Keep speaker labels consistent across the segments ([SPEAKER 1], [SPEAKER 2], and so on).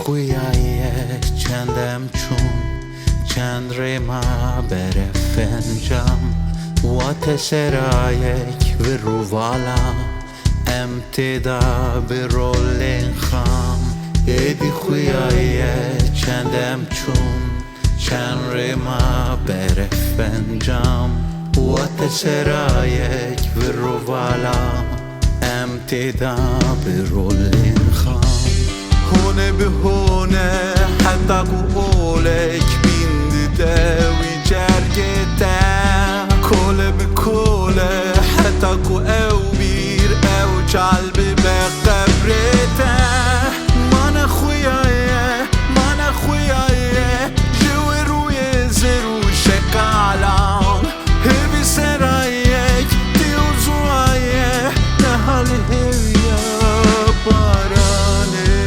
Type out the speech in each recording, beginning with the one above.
[SPEAKER 1] خویای چندم چون چند ریما بره فنجام وات سرایک و روالا امتدا به رولین خام ایدی خویای چندم چون چند ریما بره فنجام وات سرایک و روالا امتدا به رولین خام هونه به هونه حتی قولک بینده وی جرگته کله به کله حتی کو او بیر او چلبی به قبرته من خویایه جوی روی زرو شکالان هیوی سرایک دیوزوایه نهال هیویا بارانه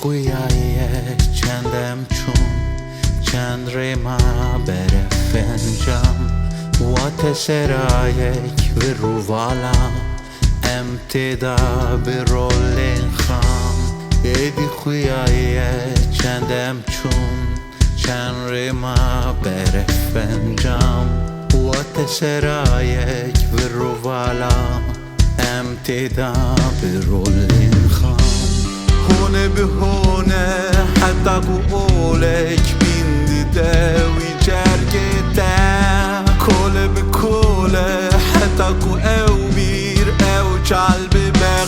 [SPEAKER 1] خویای چندم چون چند ریما بره فنجام وات سرایک و روالا امتدا به رولین خام ایدی خویای چندم چون چند ریما بره فنجام وات سرایک و روالا امتدا به رولین خام هونه به هونه حتی قولک بینده وی جرگته کله به کله حتی کو او بیر او چلبی به